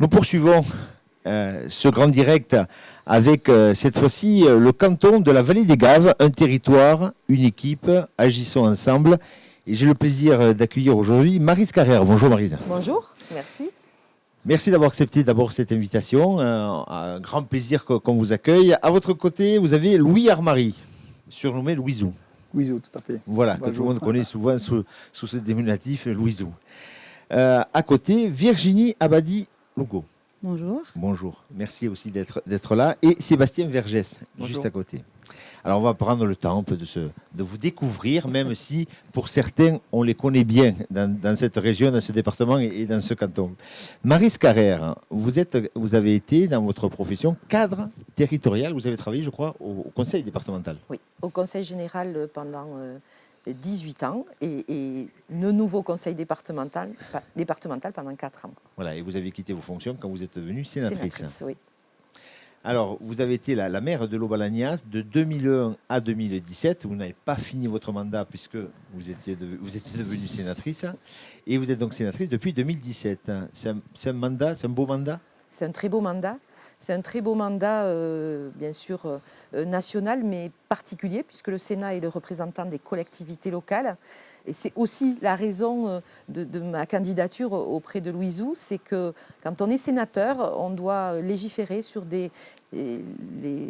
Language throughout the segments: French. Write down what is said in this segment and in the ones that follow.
Nous poursuivons ce grand direct avec cette fois-ci le canton de la Vallée des Gaves, un territoire, une équipe, agissons ensemble. Et j'ai le plaisir d'accueillir aujourd'hui Maryse Carrère. Bonjour Maryse. Bonjour, merci. Merci d'avoir accepté d'abord cette invitation. Un grand plaisir qu'on vous accueille. À votre côté, vous avez Louis Armary, surnommé Louisou. Louisou, tout à fait. Voilà, que tout le monde connaît souvent sous ce dénominatif, Louisou. À côté, Virginie Abadi-Logo. Bonjour. Bonjour, merci aussi d'être là. Et Sébastien Vergès, juste à côté. Alors on va prendre le temps un peu de vous découvrir, même si pour certains, on les connaît bien dans cette région, dans ce département et dans ce canton. Maryse Carrère, vous avez été dans votre profession cadre territorial, vous avez travaillé, je crois, au conseil départemental. Oui, au conseil général pendant 18 ans et le nouveau conseil départemental pendant 4 ans. Voilà, et vous avez quitté vos fonctions quand vous êtes devenue sénatrice. Sénatrice, oui. Alors, vous avez été la maire de Lau-Balagnas de 2001 à 2017. Vous n'avez pas fini votre mandat puisque vous étiez devenue sénatrice. Et vous êtes donc sénatrice depuis 2017. C'est un mandat, c'est un beau mandat ? C'est un très beau mandat. C'est un très beau mandat, bien sûr, national, mais particulier, puisque le Sénat est le représentant des collectivités locales. Et c'est aussi la raison de ma candidature auprès de Louisou, c'est que quand on est sénateur, on doit légiférer sur les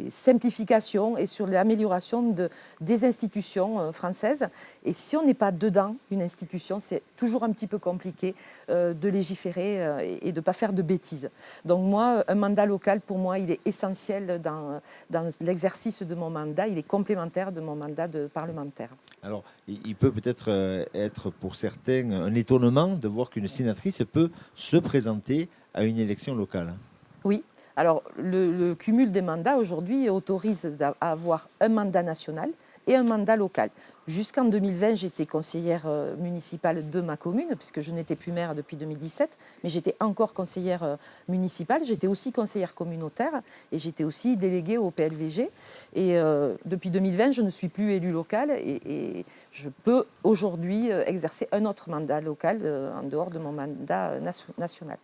simplifications et sur l'amélioration des institutions françaises. Et si on n'est pas dedans une institution, c'est toujours un petit peu compliqué de légiférer et de ne pas faire de bêtises. Donc moi, un mandat local, pour moi, il est essentiel dans l'exercice de mon mandat. Il est complémentaire de mon mandat de parlementaire. Alors, il peut peut-être être pour certains un étonnement de voir qu'une sénatrice peut se présenter à une élection locale. Oui. Alors, le cumul des mandats aujourd'hui autorise à avoir un mandat national et un mandat local. Jusqu'en 2020, j'étais conseillère municipale de ma commune, puisque je n'étais plus maire depuis 2017, mais j'étais encore conseillère municipale. J'étais aussi conseillère communautaire et j'étais aussi déléguée au PLVG. Et depuis 2020, je ne suis plus élue locale et je peux aujourd'hui exercer un autre mandat local en dehors de mon mandat national.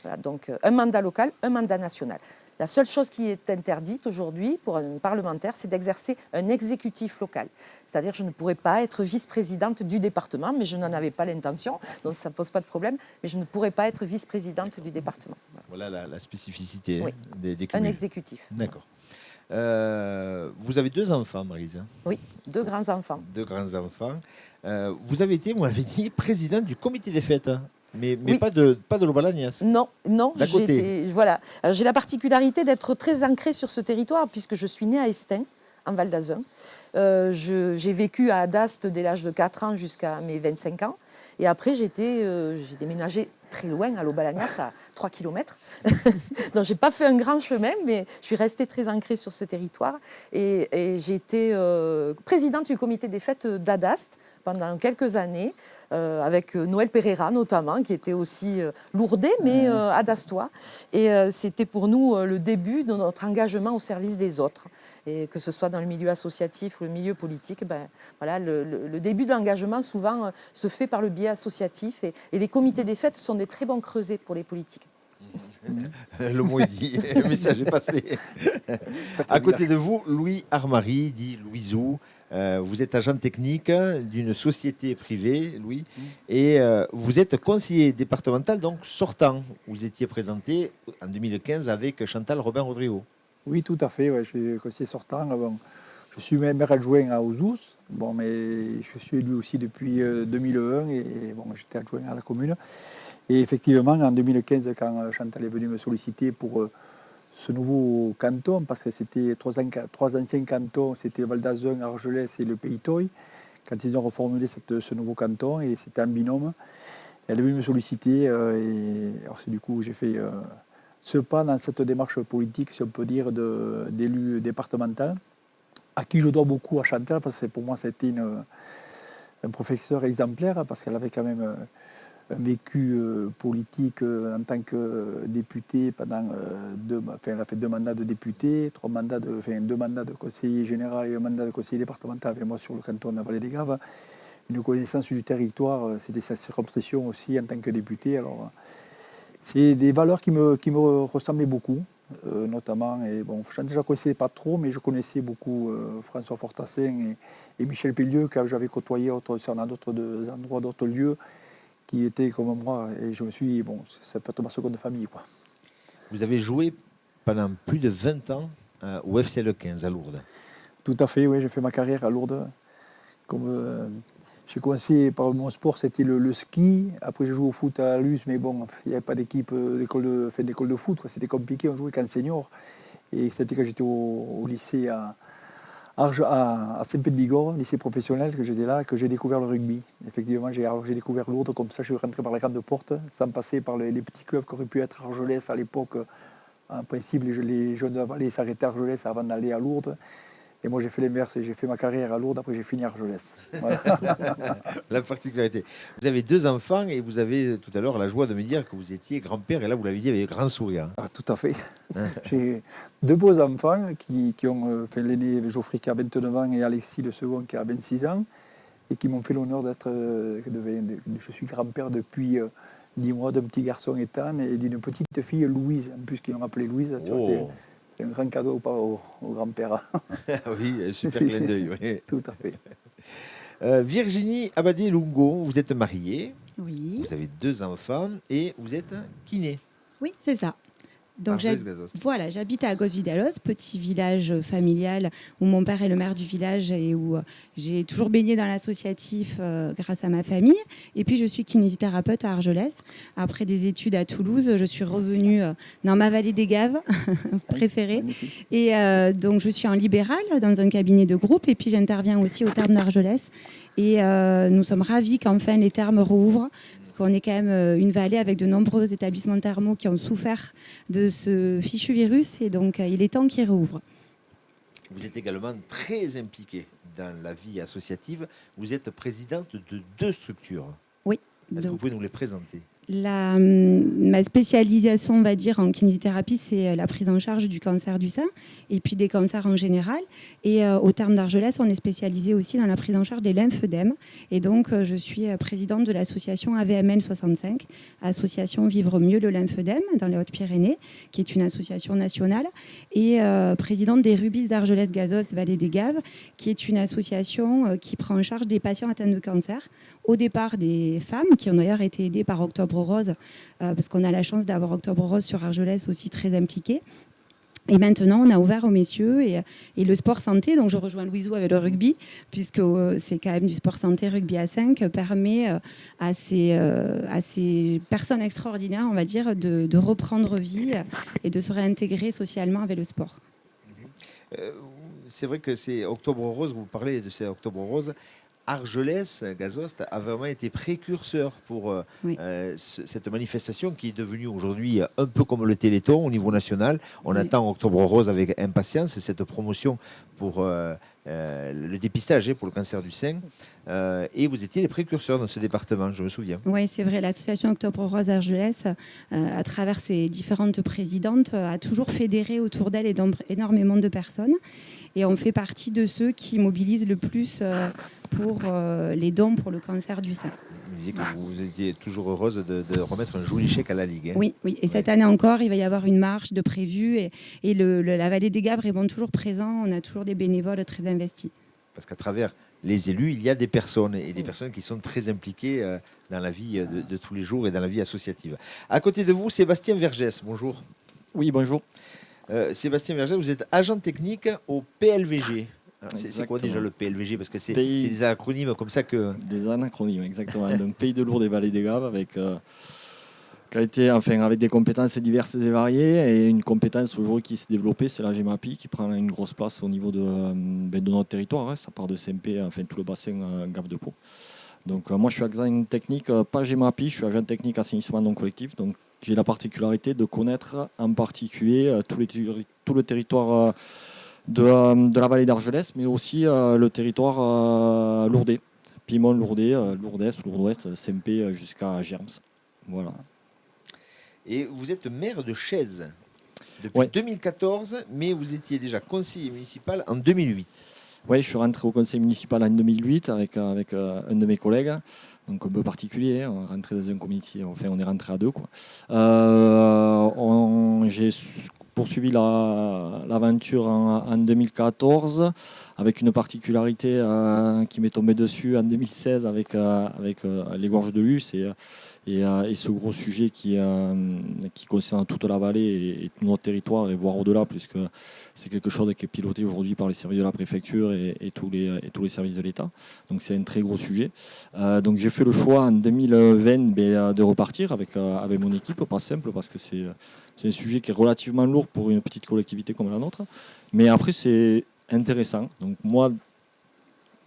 Voilà, donc un mandat local, un mandat national. La seule chose qui est interdite aujourd'hui pour un parlementaire, c'est d'exercer un exécutif local. C'est-à-dire que je ne pourrais pas être vice-présidente du département, mais je n'en avais pas l'intention, donc ça ne pose pas de problème, mais je ne pourrais pas être vice-présidente du département. Voilà la spécificité oui. des cumuls. Un exécutif. D'accord. Vous avez 2 enfants, Maryse. Oui, 2 grands-enfants. 2 grands-enfants. Vous avez été, vous m'avez dit, présidente du comité des fêtes. Mais oui. pas de Lau-Balagnas. Non, d'à côté. Voilà. J'ai la particularité d'être très ancrée sur ce territoire puisque je suis née à Estaing, en Val d'Azun. J'ai vécu à Adaste dès l'âge de 4 ans jusqu'à mes 25 ans. Et après, j'ai déménagé très loin, à Lau-Balagnas, à 3 km. Donc, je n'ai pas fait un grand chemin, mais je suis restée très ancrée sur ce territoire. Et j'ai été présidente du comité des fêtes d'Adaste pendant quelques années, avec Noël Pereira notamment, qui était aussi lourdé, mais adastois. Et c'était pour nous le début de notre engagement au service des autres. Et que ce soit dans le milieu associatif ou le milieu politique, voilà, le début de l'engagement souvent se fait par le biais associatif. Et les comités des fêtes sont des très bons creusets pour les politiques. Le mot est dit, le message est passé. À côté de vous, Louis Armary, dit Louisou. Vous êtes agent technique d'une société privée, Louis, et vous êtes conseiller départemental, donc sortant. Vous étiez présenté en 2015 avec Chantal Robin-Rodrigo. Oui, tout à fait. Ouais, je suis conseiller sortant. Bon, je suis maire adjoint à Ouzous, bon, mais je suis élu aussi depuis 2001 et bon, j'étais adjoint à la commune. Et effectivement, en 2015, quand Chantal est venue me solliciter pour ce nouveau canton, parce que c'était 3 anciens cantons, c'était Val d'Azun, Argelès et le Pays Toy, quand ils ont reformulé ce nouveau canton, et c'était un binôme. Elle est venue me solliciter, et alors c'est du coup j'ai fait ce pas dans cette démarche politique, si on peut dire, d'élu départemental, à qui je dois beaucoup à Chantal, parce que pour moi, c'était un professeur exemplaire, parce qu'elle avait quand même un vécu politique en tant que députée pendant elle a fait 2 mandats de député, 2 mandats de conseiller général et 1 mandat de conseiller départemental avec moi sur le canton de la Vallée des Gaves. Une connaissance du territoire, c'était sa circonscription aussi en tant que député. Alors, C'est des valeurs qui me ressemblaient beaucoup, notamment. Et bon, je ne connaissais pas trop, mais je connaissais beaucoup François Fortassin et Michel Pellieu, que j'avais côtoyé dans d'autres endroits, d'autres lieux, qui étaient comme moi. Et je me suis dit, bon, c'est peut-être ma seconde famille, quoi. Vous avez joué pendant plus de 20 ans au FC Le 15 à Lourdes. Tout à fait, oui, j'ai fait ma carrière à Lourdes. J'ai commencé par mon sport, c'était le ski. Après, j'ai joué au foot à Luz, mais bon, il n'y avait pas d'équipe d'école de foot, quoi. C'était compliqué, on jouait qu'en senior. Et c'était quand j'étais au lycée à Saint-Pé-de-Bigorre, lycée professionnel, que j'étais là, que j'ai découvert le rugby. Effectivement, j'ai découvert Lourdes, comme ça je suis rentré par la grande porte, sans passer par les petits clubs qui auraient pu être Argelès à l'époque. En principe, les jeunes de la vallée s'arrêtaient à Argelès avant d'aller à Lourdes. Et moi, j'ai fait l'inverse, j'ai fait ma carrière à Lourdes, après j'ai fini à Argelès. Voilà. La particularité. Vous avez 2 enfants et vous avez tout à l'heure la joie de me dire que vous étiez grand-père, et là vous l'avez dit avec grand sourire. Ah, tout à fait. J'ai 2 beaux enfants qui ont fait l'aîné Geoffrey qui a 29 ans et Alexis le second qui a 26 ans et qui m'ont fait l'honneur d'être. Je suis grand-père depuis 10 mois d'un petit garçon Ethan et d'une petite fille Louise, en plus qu'ils l'ont appelée Louise. Tu vois, c'est un grand cadeau au grand-père. Oui, super clin d'œil. Oui. Tout à fait. Virginie Abadé-Lungo, vous êtes mariée, Oui, vous avez 2 enfants et vous êtes kiné. oui, c'est ça. Donc Argelès-Gazost. voilà, j'habite à Agos-Vidalos, petit village familial où mon père est le maire du village et où j'ai toujours baigné dans l'associatif grâce à ma famille. Et puis je suis kinésithérapeute à Argelès. Après des études à Toulouse, je suis revenue dans ma vallée des Gaves préférée. Magnifique. Et donc je suis en libéral dans un cabinet de groupe et puis j'interviens aussi au terme d'Argelès. Et nous sommes ravis qu'enfin les thermes rouvrent, parce qu'on est quand même une vallée avec de nombreux établissements thermaux qui ont souffert de ce fichu virus, et donc il est temps qu'ils rouvrent. Vous êtes également très impliquée dans la vie associative. Vous êtes présidente de 2 structures. Oui. Est-ce que vous Donc, pouvez nous les présenter? ma spécialisation, on va dire, en kinésithérapie, c'est la prise en charge du cancer du sein et puis des cancers en général. Et au terme d'Argelès, on est spécialisé aussi dans la prise en charge des lymphœdèmes. Et donc, je suis présidente de l'association AVML 65, Association Vivre Mieux le Lymphœdème dans les Hautes-Pyrénées, qui est une association nationale, et présidente des Rubis d'Argelès-Gazos, Vallée des Gaves, qui est une association qui prend en charge des patients atteints de cancer. Au départ, des femmes qui ont d'ailleurs été aidées par Octobre Rose, parce qu'on a la chance d'avoir Octobre Rose sur Argelès aussi très impliqué. Et maintenant, on a ouvert aux messieurs et le sport santé. Donc, je rejoins Louisou avec le rugby, puisque c'est quand même du sport santé, rugby à 5, permet à ces personnes extraordinaires, on va dire, de reprendre vie et de se réintégrer socialement avec le sport. C'est vrai que c'est Octobre Rose, vous parlez de ces Octobre Rose. Argelès-Gazost a vraiment été précurseur pour Oui. cette manifestation qui est devenue aujourd'hui un peu comme le Téléthon au niveau national. On attend Octobre Rose avec impatience, cette promotion pour le dépistage pour le cancer du sein. Et vous étiez les précurseurs dans ce département, je me souviens. Oui, c'est vrai. L'association Octobre Rose Argelès, à travers ses différentes présidentes, a toujours fédéré autour d'elle énormément de personnes. Et on fait partie de ceux qui mobilisent le plus pour les dons pour le cancer du sein. Vous disiez que vous étiez toujours heureuse de remettre un joli chèque à la Ligue. Hein. Oui, oui. Et cette année encore, il va y avoir une marche de prévue. Et la vallée des Gaves répond toujours présent. On a toujours des bénévoles très investis. Parce qu'à travers les élus, il y a des personnes, et des personnes qui sont très impliquées dans la vie de tous les jours et dans la vie associative. À côté de vous, Sébastien Vergès, bonjour. Oui, bonjour. Sébastien Vergès, vous êtes agent technique au PLVG. C'est quoi déjà le PLVG? Parce que c'est des acronymes comme ça que... Des anacronymes, exactement. Donc, Pays de Lourdes et Vallée des Gaves, avec des compétences diverses et variées. Et une compétence aujourd'hui qui s'est développée, c'est la GEMAPI, qui prend une grosse place au niveau de notre territoire. Hein. Ça part de CMP, tout le bassin Gave de Pau. Donc, moi, je suis agent technique, pas GEMAPI, je suis agent technique assainissement non collectif. Donc, j'ai la particularité de connaître en particulier tout le territoire de la vallée d'Argelès, mais aussi le territoire lourdais. Pimont, Lourdais, Lourdes-Est, Lourdes-Ouest, CMP jusqu'à Germs. Voilà. Et vous êtes maire de Chaize depuis 2014, mais vous étiez déjà conseiller municipal en 2008. Oui, je suis rentré au conseil municipal en 2008 avec un de mes collègues. Donc un peu particulier, on est rentré dans un comité, enfin on est rentré à deux, quoi. J'ai poursuivi l'aventure en 2014 avec une particularité qui m'est tombée dessus en 2016 avec les gorges de Luce et ce gros sujet qui concerne toute la vallée et tout notre territoire et voire au-delà, puisque c'est quelque chose qui est piloté aujourd'hui par les services de la préfecture et tous les services de l'État. Donc c'est un très gros sujet. Donc j'ai fait le choix en 2020 de repartir avec mon équipe, pas simple parce que c'est un sujet qui est relativement lourd pour une petite collectivité comme la nôtre. Mais après c'est intéressant. Donc moi,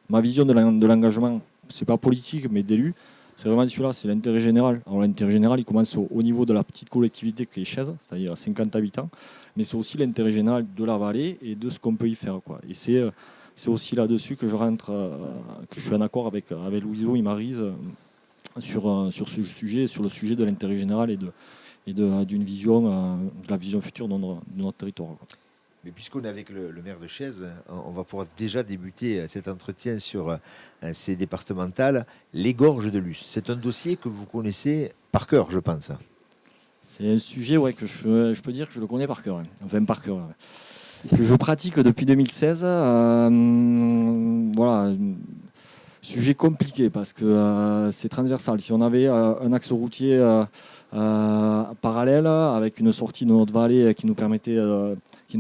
ma vision de l'engagement, c'est pas politique mais d'élu. C'est vraiment celui-là, c'est l'intérêt général. Alors l'intérêt général, il commence au niveau de la petite collectivité qui est Chaize, c'est-à-dire 50 habitants, mais c'est aussi l'intérêt général de la vallée et de ce qu'on peut y faire, quoi. Et c'est aussi là-dessus que je rentre, que je suis en accord avec Louiseau et Maryse sur ce sujet, sur le sujet de l'intérêt général et d'une vision, de la vision future de notre territoire, quoi. Mais puisqu'on est avec le maire de Chaize, on va pouvoir déjà débuter cet entretien sur ces départementales, les gorges de Luce. C'est un dossier que vous connaissez par cœur, je pense. C'est un sujet que je peux dire que je le connais par cœur. Hein. Enfin, par cœur. Ouais. Que je pratique depuis 2016. Voilà. Sujet compliqué parce que c'est transversal. Si on avait un axe routier parallèle avec une sortie de notre vallée qui nous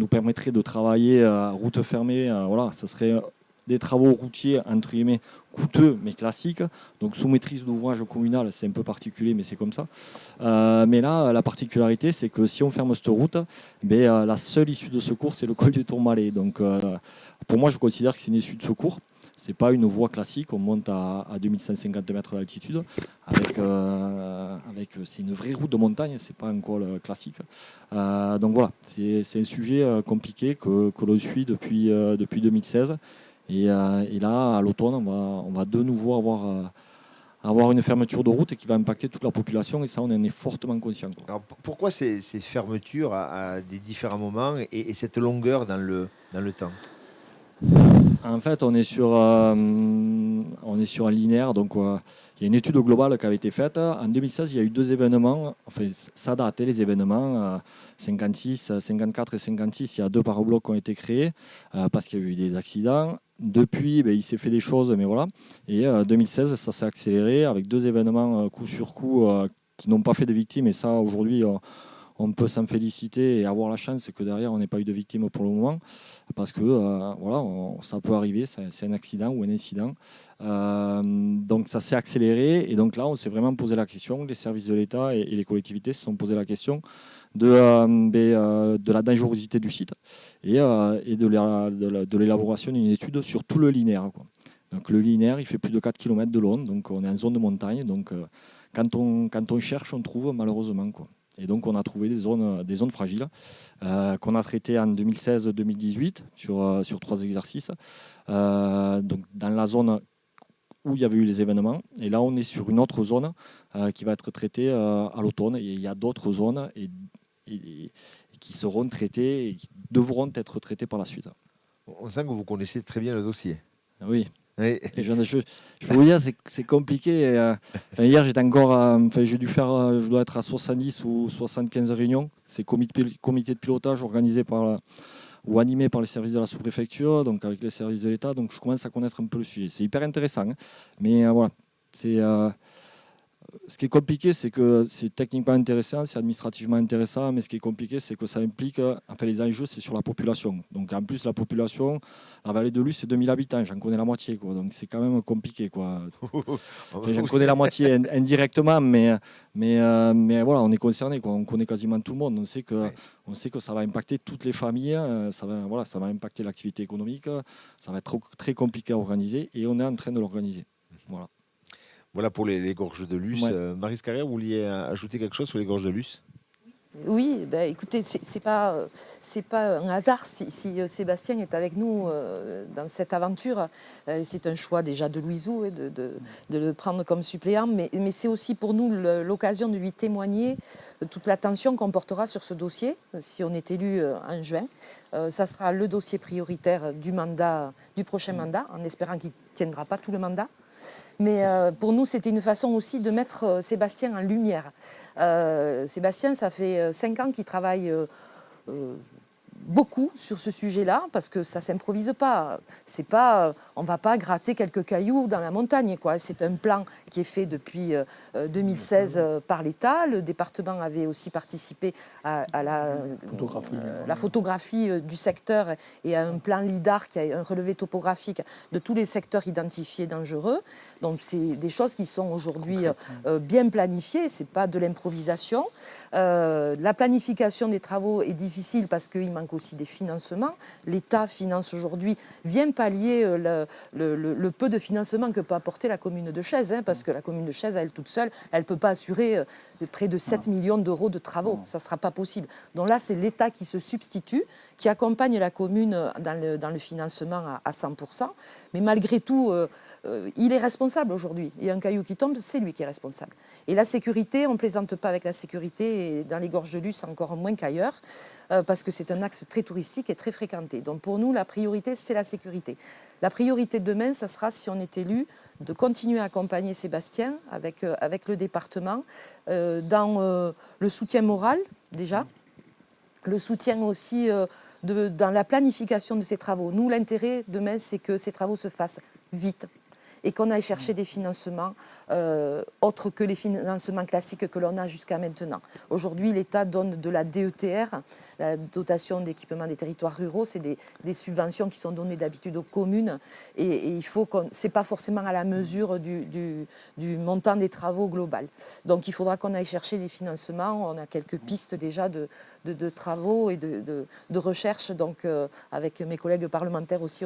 permettrait de travailler à route fermée, voilà, ce serait des travaux routiers entre guillemets coûteux mais classiques. Donc sous maîtrise d'ouvrage communal, c'est un peu particulier mais c'est comme ça. Mais là, la particularité, c'est que si on ferme cette route, la seule issue de secours, c'est le col du Tourmalet. Donc pour moi, je considère que c'est une issue de secours. C'est pas une voie classique, on monte à 2150 mètres d'altitude. C'est une vraie route de montagne, c'est pas un col classique. Donc voilà, c'est un sujet compliqué que l'on suit depuis 2016. Et là, à l'automne, on va de nouveau avoir une fermeture de route qui va impacter toute la population, et ça, on en est fortement conscient. Alors pourquoi ces fermetures à des différents moments et cette longueur dans le temps? En fait, on est sur un linéaire. Donc, il y a une étude globale qui avait été faite. En 2016, il y a eu 2 événements. Enfin, ça date, les événements. 56, 54 et 56, il y a 2 pare-blocs qui ont été créés parce qu'il y a eu des accidents. Depuis, il s'est fait des choses, mais voilà. Et 2016, ça s'est accéléré avec 2 événements coup sur coup qui n'ont pas fait de victimes. Et ça, aujourd'hui, on peut s'en féliciter et avoir la chance que derrière on n'ait pas eu de victimes pour le moment, parce que ça peut arriver, c'est un accident ou un incident. Donc ça s'est accéléré, et donc là on s'est vraiment posé la question, les services de l'État et les collectivités se sont posé la question de la dangerosité du site et de l'élaboration d'une étude sur tout le linéaire, quoi. Donc le linéaire, il fait plus de 4 km de long, donc on est en zone de montagne, donc quand on cherche, on trouve malheureusement, quoi. Et donc on a trouvé des zones fragiles qu'on a traitées en 2016-2018 sur 3 exercices. Donc dans la zone où il y avait eu les événements. Et là on est sur une autre zone qui va être traitée à l'automne. Et il y a d'autres zones qui seront traitées et qui devront être traitées par la suite. On sent que vous connaissez très bien le dossier. Oui. Oui. Et je peux vous dire, c'est compliqué. Hier, j'étais encore. Je dois être à 70 ou 75 réunions. C'est comité de pilotage organisé ou animé par les services de la sous-préfecture, donc avec les services de l'État. Donc je commence à connaître un peu le sujet. C'est hyper intéressant, hein. Mais voilà. Ce qui est compliqué, c'est que c'est techniquement intéressant, c'est administrativement intéressant, mais ce qui est compliqué, c'est que ça implique, les enjeux, c'est sur la population. Donc en plus, la population, la vallée de Luce, c'est 2000 habitants, j'en connais la moitié, quoi. Donc c'est quand même compliqué, quoi. J'en connais la moitié indirectement, mais voilà, on est concerné, quoi. On connaît quasiment tout le monde. On sait que ça va impacter toutes les familles, ça va impacter l'activité économique, ça va être très compliqué à organiser, et on est en train de l'organiser. Voilà. Voilà pour les gorges de Luce. Ouais. Maryse Carrière, vous vouliez ajouter quelque chose sur les gorges de Luce? Oui, ben, écoutez, c'est pas un hasard si Sébastien est avec nous dans cette aventure. C'est un choix déjà de Louisou de le prendre comme suppléant, mais c'est aussi pour nous l'occasion de lui témoigner toute l'attention qu'on portera sur ce dossier si on est élu en juin. Ça sera le dossier prioritaire du prochain mandat, en espérant qu'il ne tiendra pas tout le mandat. Mais pour nous, c'était une façon aussi de mettre Sébastien en lumière. Sébastien, ça fait 5 ans qu'il travaille beaucoup sur ce sujet-là, parce que ça ne s'improvise pas. C'est pas, on ne va pas gratter quelques cailloux dans la montagne, quoi. C'est un plan qui est fait depuis 2016 par l'État. Le département avait aussi participé à la photographie du secteur et à un plan LIDAR qui a un relevé topographique de tous les secteurs identifiés dangereux. Donc c'est des choses qui sont aujourd'hui bien planifiées, c'est pas de l'improvisation. La planification des travaux est difficile parce qu'il manque aussi des financements. L'État finance aujourd'hui, vient pallier le peu de financement que peut apporter la commune de Chaize, parce que la commune de Chaize, elle toute seule, elle ne peut pas assurer près de 7 millions d'euros de travaux. Ça ne sera pas possible. Donc là, c'est l'État qui se substitue, qui accompagne la commune dans le financement à 100%. Mais malgré tout, il est responsable aujourd'hui. Il y a un caillou qui tombe, c'est lui qui est responsable. Et la sécurité, on ne plaisante pas avec la sécurité, et dans les gorges de Luce encore moins qu'ailleurs, parce que c'est un axe très touristique et très fréquenté. Donc pour nous, la priorité, c'est la sécurité. La priorité de demain, ça sera, si on est élu, de continuer à accompagner Sébastien avec le département dans le soutien moral, déjà, le soutien aussi dans la planification de ces travaux. Nous, l'intérêt demain, c'est que ces travaux se fassent vite et qu'on aille chercher des financements autres que les financements classiques que l'on a jusqu'à maintenant. Aujourd'hui, l'État donne de la DETR, la dotation d'équipement des territoires ruraux. C'est des subventions qui sont données d'habitude aux communes et il faut c'est pas forcément à la mesure du montant des travaux global. Donc il faudra qu'on aille chercher des financements. On a quelques pistes déjà de travaux et de recherche. Donc avec mes collègues parlementaires aussi,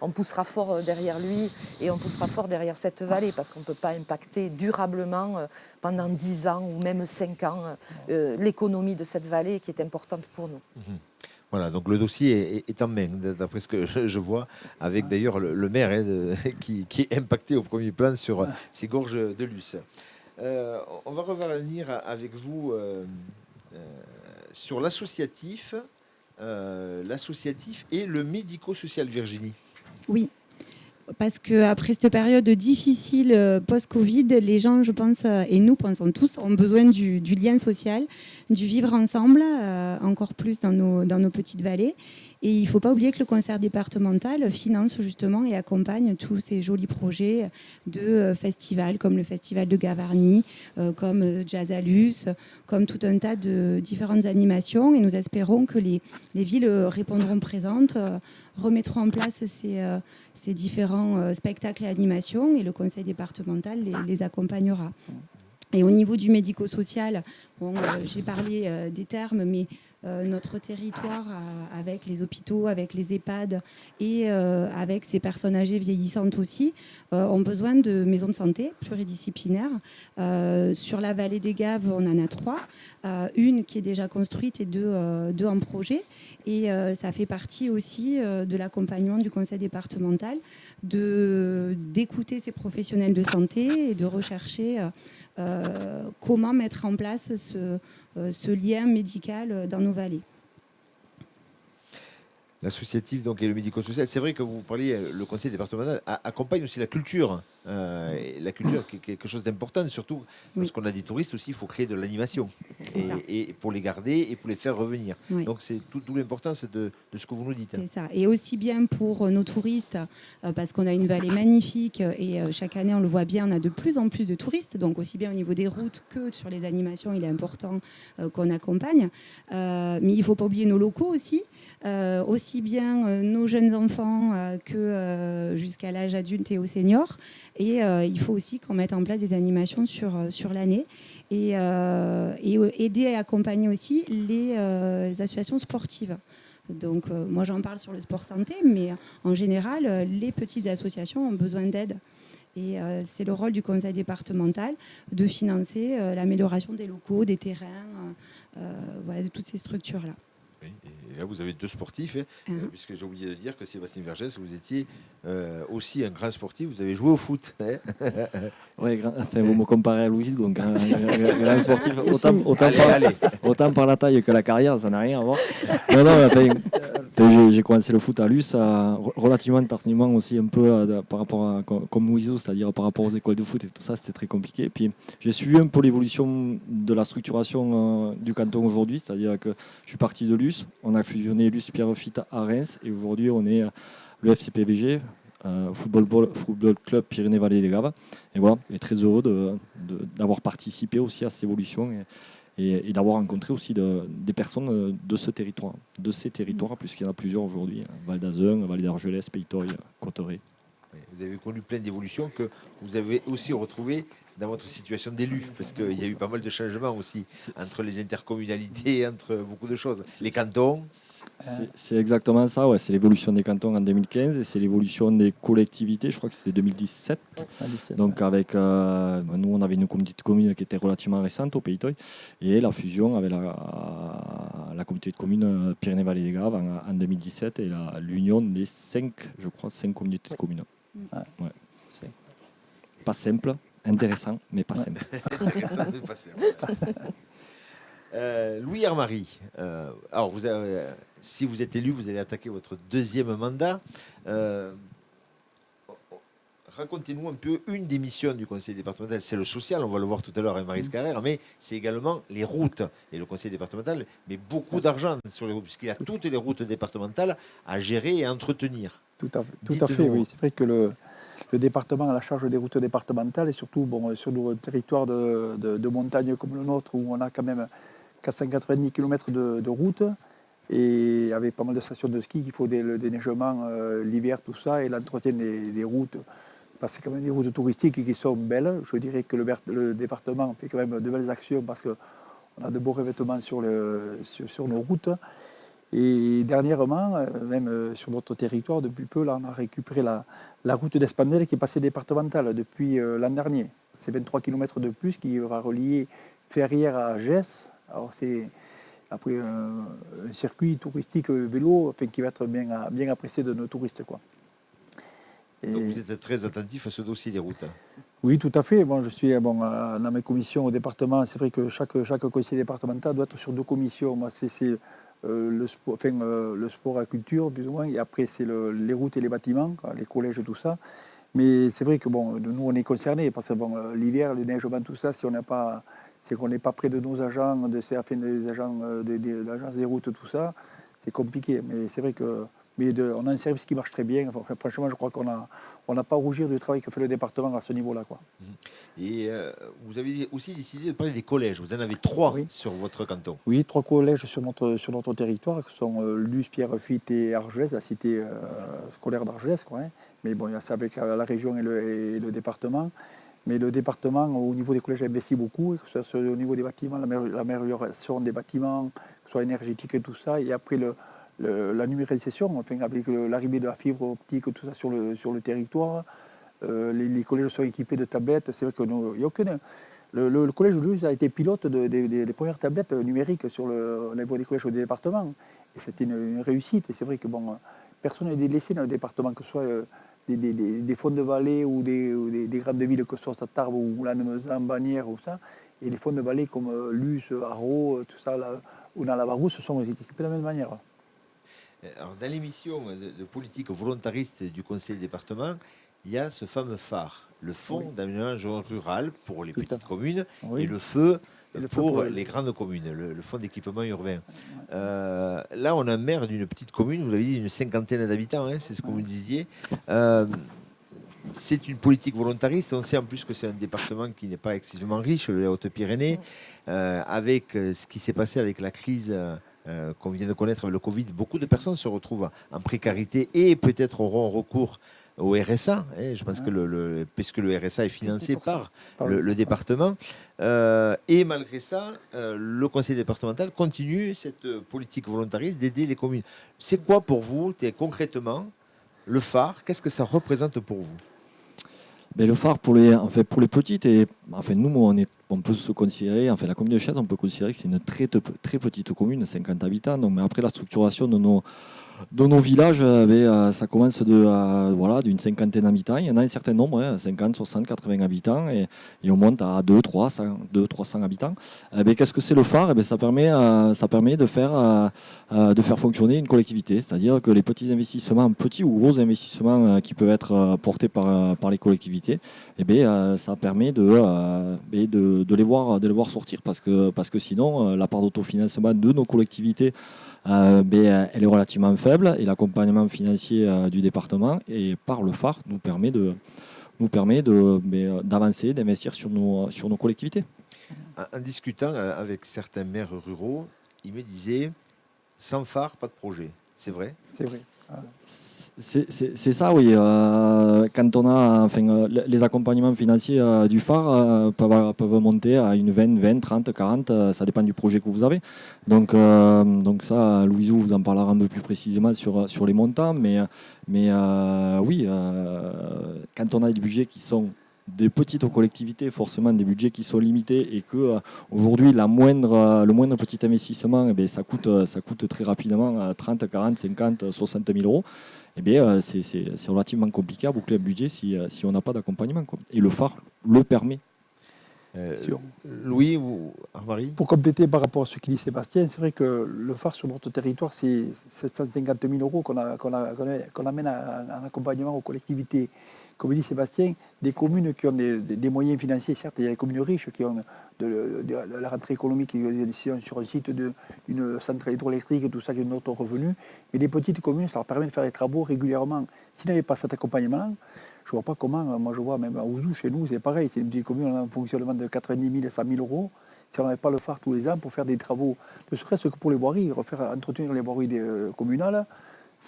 on poussera fort derrière lui et on poussera fort derrière cette vallée parce qu'on ne peut pas impacter durablement pendant 10 ans ou même 5 ans l'économie de cette vallée qui est importante pour nous. Voilà, donc le dossier est en main, d'après ce que je vois, avec d'ailleurs le maire qui est impacté au premier plan sur ces gorges de Luce. On va revenir avec vous sur l'associatif et le médico-social, Virginie. Oui. Parce qu'après cette période difficile post-Covid, les gens, je pense, et nous pensons tous, ont besoin du lien social, du vivre ensemble, encore plus dans nos petites vallées. Et il ne faut pas oublier que le concert départemental finance justement et accompagne tous ces jolis projets de festivals, comme le festival de Gavarnie, comme Jazz à Luce, comme tout un tas de différentes animations. Et nous espérons que les villes répondront présentes, remettront en place ces différents spectacles et animations, et le conseil départemental les accompagnera. Et au niveau du médico-social, j'ai parlé des termes, mais notre territoire, avec les hôpitaux, avec les EHPAD et avec ces personnes âgées vieillissantes aussi, ont besoin de maisons de santé pluridisciplinaires. Sur la vallée des Gaves, on en a 3. Une qui est déjà construite et deux en projet. Et ça fait partie aussi de l'accompagnement du conseil départemental d'écouter ces professionnels de santé et de rechercher comment mettre en place ce lien médical dans nos vallées. L'associatif donc, et le médico-social, c'est vrai que vous parliez, le conseil départemental accompagne aussi la culture. Et la culture qui est quelque chose d'important, surtout parce qu'on a des touristes aussi, il faut créer de l'animation. Et pour les garder et pour les faire revenir. Oui. Donc c'est tout l'importance de ce que vous nous dites. C'est ça. Et aussi bien pour nos touristes, parce qu'on a une vallée magnifique et chaque année on le voit bien, on a de plus en plus de touristes. Donc aussi bien au niveau des routes que sur les animations, il est important qu'on accompagne. Mais il ne faut pas oublier nos locaux aussi. Aussi bien nos jeunes enfants que jusqu'à l'âge adulte et aux seniors. Et il faut aussi qu'on mette en place des animations sur l'année et aider et accompagner aussi les associations sportives. Donc moi j'en parle sur le sport santé, mais en général, les petites associations ont besoin d'aide. Et c'est le rôle du conseil départemental de financer l'amélioration des locaux, des terrains, voilà, de toutes ces structures-là. Oui, et là, vous avez 2 sportifs, puisque j'ai oublié de dire que Sébastien Vergès, vous étiez aussi un grand sportif, vous avez joué au foot. Oui, enfin, vous me comparez à Louise, donc grand sportif. Allez. Autant par la taille que la carrière, ça n'a rien à voir. Non, enfin, j'ai commencé le foot à Luce relativement tardivement aussi, un peu par rapport à, comme Louise, c'est-à-dire par rapport aux écoles de foot et tout ça, c'était très compliqué. Puis j'ai suivi un peu l'évolution de la structuration du canton aujourd'hui, c'est-à-dire que je suis parti de Luce, on a fusionné Luce Pierrefitte à Reims et aujourd'hui on est le FCPVG, Football Club Pyrénées-Vallées des Gaves. Et voilà, et très heureux d'avoir participé aussi à cette évolution et d'avoir rencontré aussi des personnes de ces territoires, puisqu'il y en a plusieurs aujourd'hui, Val d'Azun, Val d'Argelès, Peytoy, Cotteret. Vous avez connu plein d'évolutions que vous avez aussi retrouvées dans votre situation d'élu, parce qu'il y a eu pas mal de changements aussi entre les intercommunalités, entre beaucoup de choses. Les cantons. C'est exactement ça, ouais. C'est l'évolution des cantons en 2015 et c'est l'évolution des collectivités, je crois que c'était 2017. Donc avec, nous on avait une petite commune qui était relativement récente au Peytoy et la fusion avec la communauté de communes Pyrénées-Vallées des Gaves en 2017 et l'union des 5 communautés de communes. Ouais. Pas simple, intéressant, mais pas simple. Intéressant, mais pas simple. Louis Hermary, alors si vous êtes élu, vous allez attaquer votre 2e mandat. Racontez-nous un peu une des missions du conseil départemental. C'est le social, on va le voir tout à l'heure avec Maryse Carrère, mais c'est également les routes. Et le conseil départemental met beaucoup d'argent sur les routes, puisqu'il y a toutes les routes départementales à gérer et à entretenir. Tout à fait, oui. C'est vrai que le département a la charge des routes départementales et surtout sur nos territoires de montagne comme le nôtre où on a quand même 490 km de route et avec pas mal de stations de ski, il faut le déneigement l'hiver, tout ça, et l'entretien des routes. Parce que c'est quand même des routes touristiques qui sont belles. Je dirais que le département fait quand même de belles actions parce qu'on a de beaux revêtements sur nos routes. Et dernièrement, même sur notre territoire, depuis peu, là, on a récupéré la route d'Espandel qui est passée départementale depuis l'an dernier. C'est 23 km de plus qui va relier Ferrières à Gesse. Alors c'est après un circuit touristique vélo qui va être bien apprécié de nos touristes, quoi. Et donc vous êtes très attentif à ce dossier des routes. Oui, tout à fait. Bon, je suis dans mes commissions au département. C'est vrai que chaque conseiller départemental doit être sur 2 commissions. Moi, c'est le sport et la culture, plus ou moins. Et après, c'est les routes et les bâtiments, les collèges et tout ça. Mais c'est vrai que nous, on est concernés parce que l'hiver, le neigement, tout ça, c'est qu'on n'est pas près de nos agents, des agents de l'agence des routes, tout ça, c'est compliqué. Mais c'est vrai que on a un service qui marche très bien. Enfin, franchement, je crois qu'on n'a pas à rougir du travail que fait le département à ce niveau-là, quoi. Et vous avez aussi décidé de parler des collèges. Vous en avez 3 sur votre canton. Oui, 3 collèges sur notre territoire, qui sont Luce, Pierrefitte et Argelès, la cité scolaire d'Argelès, quoi, hein. Mais bon, il y a ça avec la région et le département. Mais le département, au niveau des collèges, a investi beaucoup, que ce soit au niveau des bâtiments, l'amélioration des bâtiments, que ce soit énergétique et tout ça. Et après, la numérisation, enfin, avec l'arrivée de la fibre optique, tout ça sur le territoire. Les collèges sont équipés de tablettes. C'est vrai que il y a aucune... Le collège de Luce a été pilote des premières tablettes numériques au niveau des collèges au département. Et c'était une réussite. Et c'est vrai que personne n'est délaissé dans le département, que ce soit des fonds de vallée ou des grandes villes, que ce soit Tarbes ou Lannemezan, Bagnères ou ça. Et les fonds de vallée comme Luce, Haro, tout ça, ou dans la Barousse, se sont équipés de la même manière. Alors, dans l'émission de politique volontariste du conseil département, il y a ce fameux phare, le fonds d'aménagement rural pour les petites communes et le feu pour les grandes communes, le fonds d'équipement urbain. Là, on a un maire d'une petite commune, vous l'avez dit, d'une 50aine d'habitants, hein, c'est ce que vous disiez. C'est une politique volontariste. On sait en plus que c'est un département qui n'est pas excessivement riche, les Hautes-Pyrénées, avec ce qui s'est passé avec la crise qu'on vient de connaître avec le Covid. Beaucoup de personnes se retrouvent en précarité et peut-être auront recours au RSA. Je pense que puisque le RSA est financé par le département. Et malgré ça, le conseil départemental continue cette politique volontariste d'aider les communes. C'est quoi pour vous, concrètement, le phare? Qu'est-ce que ça représente pour vous? Le phare pour les petites, et nous on peut se considérer, la commune de Chaize, on peut considérer que c'est une très petite commune, 50 habitants. Donc, mais après la structuration de nos villages, ça commence d'une cinquantaine d'habitants. Il y en a un certain nombre, 50, 60, 80 habitants, et on monte à 200-300 habitants. Qu'est-ce que c'est le phare? Ça permet de faire fonctionner une collectivité, c'est-à-dire que les petits investissements, petits ou gros investissements qui peuvent être portés par les collectivités, ça permet de les voir sortir, parce que sinon la part d'autofinancement de nos collectivités elle est relativement faible, et l'accompagnement financier du département et par le phare nous permet d'avancer, d'investir sur nos collectivités. En discutant avec certains maires ruraux, ils me disaient sans phare, pas de projet. C'est vrai? C'est vrai. C'est ça, oui. Quand on a, les accompagnements financiers du phare peuvent monter à une 20, 30, 40, ça dépend du projet que vous avez. Donc ça, Louisou vous en parlera un peu plus précisément sur les montants. Mais oui, quand on a des budgets qui sont des petites collectivités, forcément des budgets qui sont limités, et que aujourd'hui le moindre petit investissement, ça coûte très rapidement 30, 40, 50, 60 000 euros. C'est relativement compliqué à boucler un budget si on n'a pas d'accompagnement, quoi. Et le phare le permet. Louis ou Marie? Pour compléter par rapport à ce qu'il dit Sébastien, c'est vrai que le phare sur notre territoire, c'est 750 000 euros qu'on amène en accompagnement aux collectivités. Comme dit Sébastien, des communes qui ont des moyens financiers, certes, il y a des communes riches qui ont de la rentrée économique sur un site d'une centrale hydroélectrique et tout ça, qui est notre revenu. Mais les petites communes, ça leur permet de faire des travaux régulièrement. S'ils n'avaient pas cet accompagnement, je ne vois pas comment. Moi, je vois même à Ouzou, chez nous, c'est pareil. C'est une petite commune, on a un fonctionnement de 90 000 100 000 euros. Si on n'avait pas le phare tous les ans pour faire des travaux, ne serait-ce que pour les voiries, entretenir les voiries communales,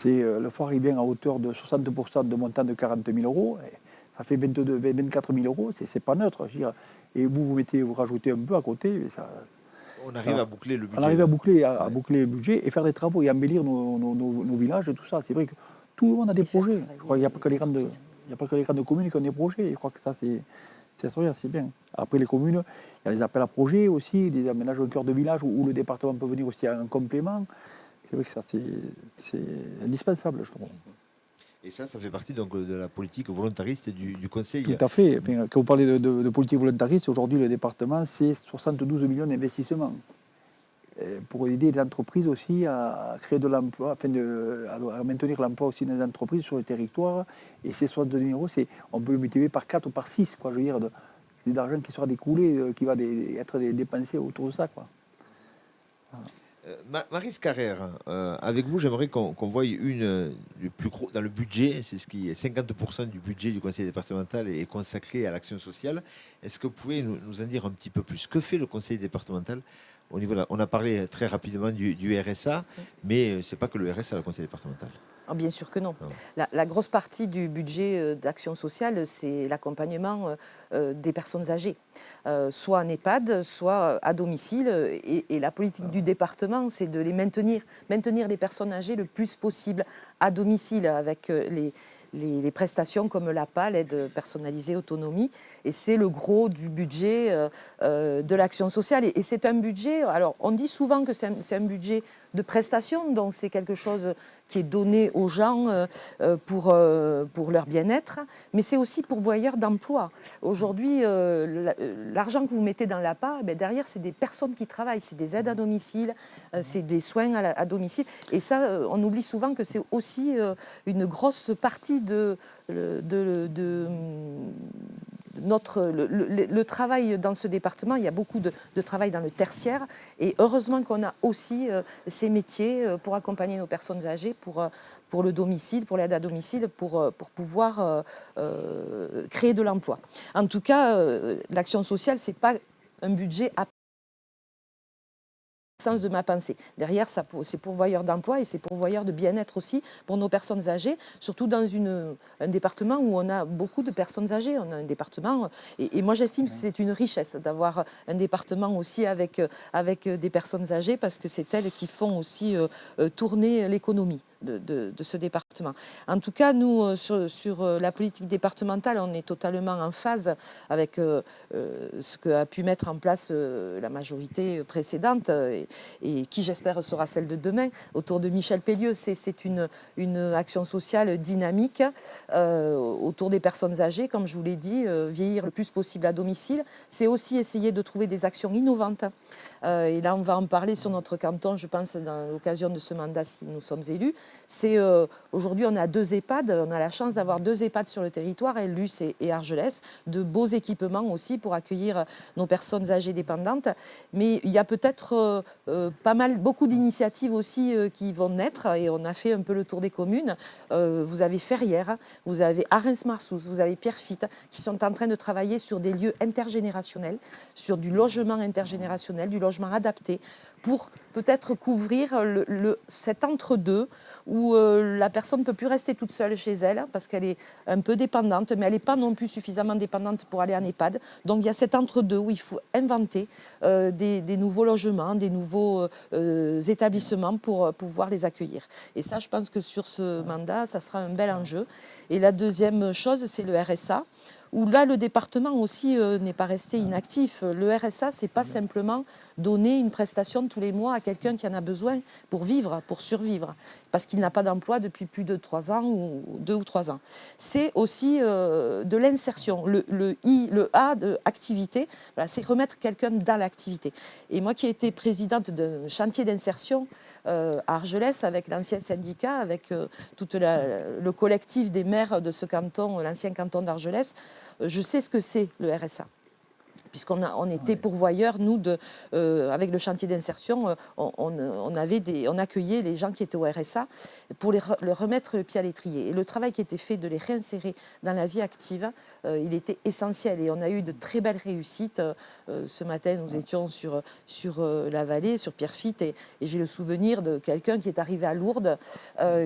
le phare il vient à hauteur de 60% de montant de 40 000 euros. Ça fait 24 000 euros, c'est pas neutre. Je veux dire. Et vous rajoutez un peu à côté. On arrive à boucler le budget. On arrive à boucler le budget et faire des travaux et embellir nos villages et tout ça. C'est vrai que tout le monde a des projets. Je crois qu'il n'y a pas que les grandes communes qui ont des projets. Je crois que ça, c'est bien. Après, les communes, il y a les appels à projets aussi, des aménagements au cœur de village où le département peut venir aussi en complément. C'est vrai que ça, c'est indispensable, je trouve. Et ça fait partie donc de la politique volontariste du Conseil. Tout à fait. Quand vous parlez de politique volontariste, aujourd'hui, le département, c'est 72 millions d'investissements. Pour aider les entreprises aussi à créer de l'emploi, à maintenir l'emploi aussi dans les entreprises sur le territoire. Et ces 72 millions d'euros, on peut le multiplier par 4 ou par 6. Quoi, je veux dire, c'est de l'argent qui sera découlé, qui va être dépensé autour de ça. Quoi. Maryse Carrère, avec vous, j'aimerais qu'on voie le plus gros dans le budget. C'est ce qui est 50% du budget du conseil départemental est consacré à l'action sociale. Est-ce que vous pouvez nous en dire un petit peu plus? Que fait le conseil départemental au niveau on a parlé très rapidement du RSA, mais ce n'est pas que le RSA, le conseil départemental. Oh, bien sûr que non. La grosse partie du budget d'action sociale, c'est l'accompagnement des personnes âgées, soit en EHPAD, soit à domicile. Et la politique du département, c'est de les maintenir les personnes âgées le plus possible à domicile avec les prestations comme l'APA, l'aide personnalisée autonomie. Et c'est le gros du budget de l'action sociale. Et c'est un budget, alors on dit souvent que c'est un budget de prestations, donc c'est quelque chose qui est donné aux gens pour leur bien-être, mais c'est aussi pourvoyeur d'emploi. Aujourd'hui, l'argent que vous mettez dans l'APA, derrière, c'est des personnes qui travaillent, c'est des aides à domicile, c'est des soins à domicile. Et ça, on oublie souvent que c'est aussi une grosse partie de le travail dans ce département. Il y a beaucoup de travail dans le tertiaire et heureusement qu'on a aussi ces métiers pour accompagner nos personnes âgées, pour le domicile, pour l'aide à domicile, pour pouvoir créer de l'emploi. En tout cas, l'action sociale, c'est pas un budget à sens de ma pensée. Derrière, c'est pourvoyeur d'emploi et c'est pourvoyeur de bien-être aussi pour nos personnes âgées, surtout dans un département où on a beaucoup de personnes âgées. On a un département, et moi j'estime que c'est une richesse d'avoir un département aussi avec des personnes âgées, parce que c'est elles qui font aussi tourner l'économie de ce département. En tout cas, nous, sur la politique départementale, on est totalement en phase avec ce qu'a pu mettre en place la majorité précédente et qui, j'espère, sera celle de demain, autour de Michel Pellieu. C'est une action sociale dynamique autour des personnes âgées, comme je vous l'ai dit, vieillir le plus possible à domicile. C'est aussi essayer de trouver des actions innovantes. Et là, on va en parler sur notre canton, je pense, dans l'occasion de ce mandat, si nous sommes élus. C'est aujourd'hui, on a 2 EHPAD. On a la chance d'avoir 2 EHPAD sur le territoire, Luce et Argelès, de beaux équipements aussi pour accueillir nos personnes âgées dépendantes. Mais il y a peut-être beaucoup d'initiatives aussi qui vont naître, et on a fait un peu le tour des communes. Vous avez Ferrières, vous avez Arens-Marsous, vous avez Pierrefitte, qui sont en train de travailler sur des lieux intergénérationnels, sur du logement intergénérationnel, du logement adapté, pour peut-être couvrir cet entre-deux où la personne ne peut plus rester toute seule chez elle parce qu'elle est un peu dépendante, mais elle n'est pas non plus suffisamment dépendante pour aller en EHPAD. Donc il y a cet entre-deux où il faut inventer des nouveaux logements, des nouveaux établissements pour pouvoir les accueillir. Et ça, je pense que sur ce mandat, ça sera un bel enjeu. Et la deuxième chose, c'est le RSA, où là, le département aussi n'est pas resté inactif. Le RSA, ce n'est pas simplement donner une prestation tous les mois à quelqu'un qui en a besoin pour vivre, pour survivre, parce qu'il n'a pas d'emploi depuis plus de 3 ans ou 2 ou 3 ans. C'est aussi de l'insertion. Le A de activité, voilà, c'est remettre quelqu'un dans l'activité. Et moi qui ai été présidente d'un chantier d'insertion à Argelès avec l'ancien syndicat, avec tout le collectif des maires de ce canton, l'ancien canton d'Argelès, je sais ce que c'est le RSA. Puisqu'on était pourvoyeurs, nous, avec le chantier d'insertion, on accueillait les gens qui étaient au RSA pour leur remettre le pied à l'étrier. Et le travail qui était fait de les réinsérer dans la vie active, il était essentiel. Et on a eu de très belles réussites. Ce matin, nous étions sur la vallée, sur Pierrefitte, et j'ai le souvenir de quelqu'un qui est arrivé à Lourdes,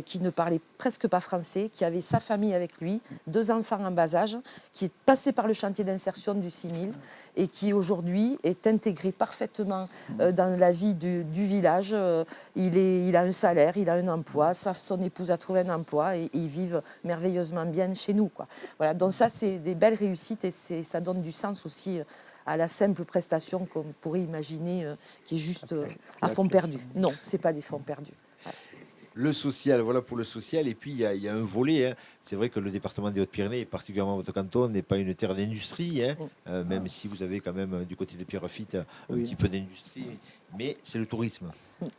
qui ne parlait presque pas français, qui avait sa famille avec lui, 2 enfants en bas âge, qui est passé par le chantier d'insertion du 6000, et qui aujourd'hui est intégré parfaitement dans la vie du village. Il a un salaire, il a un emploi, son épouse a trouvé un emploi et ils vivent merveilleusement bien chez nous, quoi. Voilà, donc ça, c'est des belles réussites et ça donne du sens aussi à la simple prestation qu'on pourrait imaginer qui est juste à fond perdu. Non, ce n'est pas des fonds perdus. Le social, voilà pour le social. Et puis, il y a un volet. Hein. C'est vrai que le département des Hautes-Pyrénées, et particulièrement votre canton, n'est pas une terre d'industrie, hein, même si vous avez quand même, du côté de Pierrefitte, un petit peu d'industrie. Mais c'est le tourisme.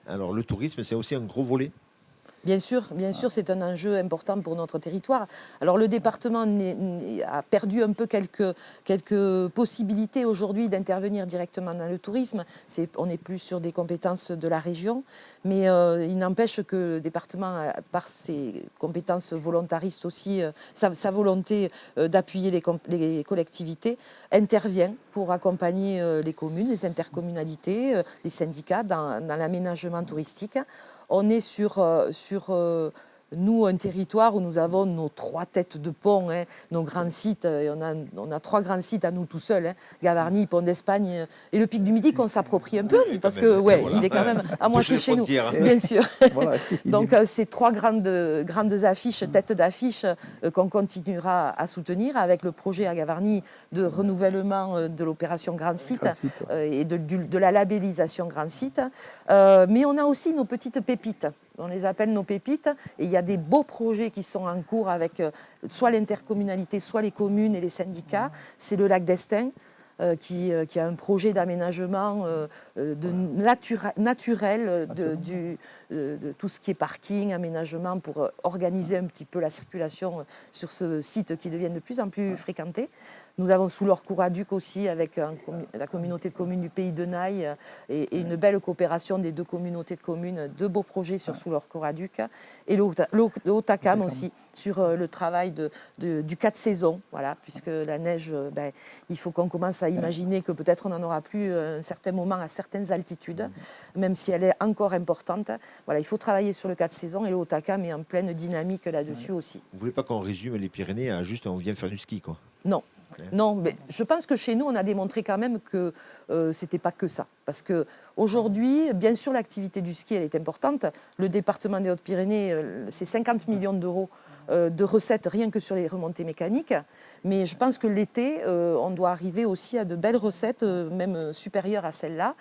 Alors, le tourisme, c'est aussi un gros volet. Bien sûr, c'est un enjeu important pour notre territoire. Alors le département a perdu un peu quelques possibilités aujourd'hui d'intervenir directement dans le tourisme. On n'est plus sur des compétences de la région, mais il n'empêche que le département, par ses compétences volontaristes aussi, sa volonté d'appuyer les collectivités, intervient pour accompagner les communes, les intercommunalités, les syndicats dans l'aménagement touristique. On est sur nous, un territoire où nous avons nos 3 têtes de pont, hein, nos grands sites. Et on a 3 grands sites à nous tout seuls, hein, Gavarnie, Pont d'Espagne et le Pic du Midi qu'on s'approprie un peu, parce que il est quand même à moitié chez nous, bien sûr. Voilà. Donc ces 3 grandes affiches, têtes d'affiches qu'on continuera à soutenir avec le projet à Gavarnie de renouvellement de l'opération Grand Site et de la labellisation Grand Site. Mais on a aussi nos petites pépites. On les appelle nos pépites, et il y a des beaux projets qui sont en cours avec soit l'intercommunalité, soit les communes et les syndicats. C'est le lac d'Estaing, qui a un projet d'aménagement naturel de tout ce qui est parking, aménagement pour organiser un petit peu la circulation sur ce site qui devient de plus en plus fréquenté. Nous avons sous leur Couraduc aussi avec la communauté de communes du Pays de Naï et une belle coopération des 2 communautés de communes, 2 beaux projets sur sous leur Couraduc et le Haut-Acam aussi sur le travail du 4 saisons, voilà, puisque la neige, il faut qu'on commence à imaginer que peut-être on n'en aura plus à un certain moment à certaines altitudes, même si elle est encore importante. Voilà, il faut travailler sur le 4 saisons et le Hautacam est en pleine dynamique là-dessus aussi. Vous voulez pas qu'on résume les Pyrénées à juste on vient faire du ski, quoi? Non. Non, mais je pense que chez nous, on a démontré quand même que c'était pas que ça. Parce qu'aujourd'hui, bien sûr, l'activité du ski, elle est importante. Le département des Hautes-Pyrénées, c'est 50 millions d'euros de recettes rien que sur les remontées mécaniques. Mais je pense que l'été, on doit arriver aussi à de belles recettes, même supérieures à celles-là,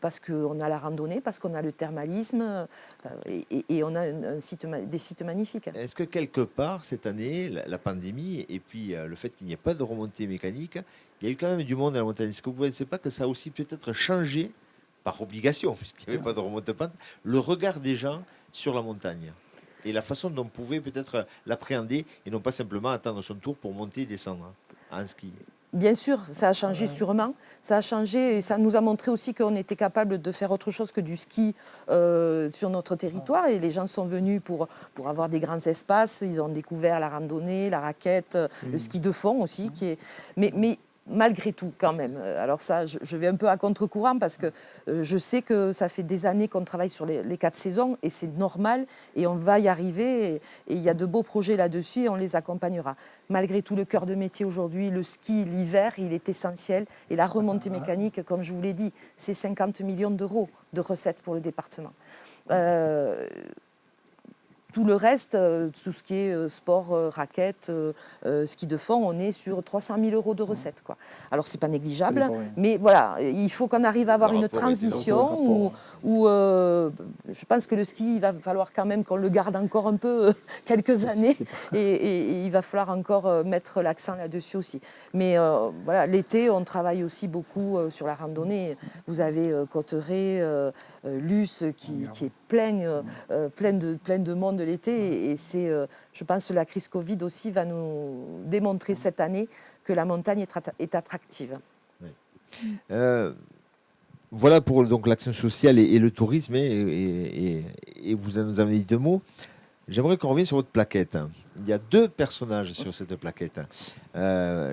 parce qu'on a la randonnée, parce qu'on a le thermalisme et on a des sites magnifiques. Est-ce que quelque part, cette année, la pandémie et puis le fait qu'il n'y ait pas de remontée mécanique, il y a eu quand même du monde à la montagne? Est-ce que vous ne pensez pas que ça a aussi peut-être changé, par obligation, puisqu'il n'y avait pas de remontée pente, le regard des gens sur la montagne et la façon dont on pouvait peut-être l'appréhender et non pas simplement attendre son tour pour monter et descendre en ski? Bien sûr, ça a changé sûrement. Ça a changé et ça nous a montré aussi qu'on était capable de faire autre chose que du ski sur notre territoire. Et les gens sont venus pour avoir des grands espaces. Ils ont découvert la randonnée, la raquette, le ski de fond aussi. Mais malgré tout, quand même. Alors ça, je vais un peu à contre-courant parce que je sais que ça fait des années qu'on travaille sur les 4 saisons et c'est normal et on va y arriver et il y a de beaux projets là-dessus et on les accompagnera. Malgré tout, le cœur de métier aujourd'hui, le ski, l'hiver, il est essentiel et la remontée mécanique, comme je vous l'ai dit, c'est 50 millions d'euros de recettes pour le département. Tout le reste, tout ce qui est sport, raquette, ski de fond, on est sur 300 000 euros de recettes, quoi. Alors, c'est pas négligeable, mais voilà, il faut qu'on arrive à avoir une transition où je pense que le ski, il va falloir quand même qu'on le garde encore un peu quelques années et il va falloir encore mettre l'accent là-dessus aussi. Mais voilà, l'été, on travaille aussi beaucoup sur la randonnée. Vous avez Cotteret, Luce qui est plein de monde de l'été et c'est, je pense que la crise Covid aussi va nous démontrer cette année que la montagne est attractive. Oui. Voilà pour donc l'action sociale et le tourisme et vous nous avez dit 2 mots. J'aimerais qu'on revienne sur votre plaquette. Il y a 2 personnages sur cette plaquette.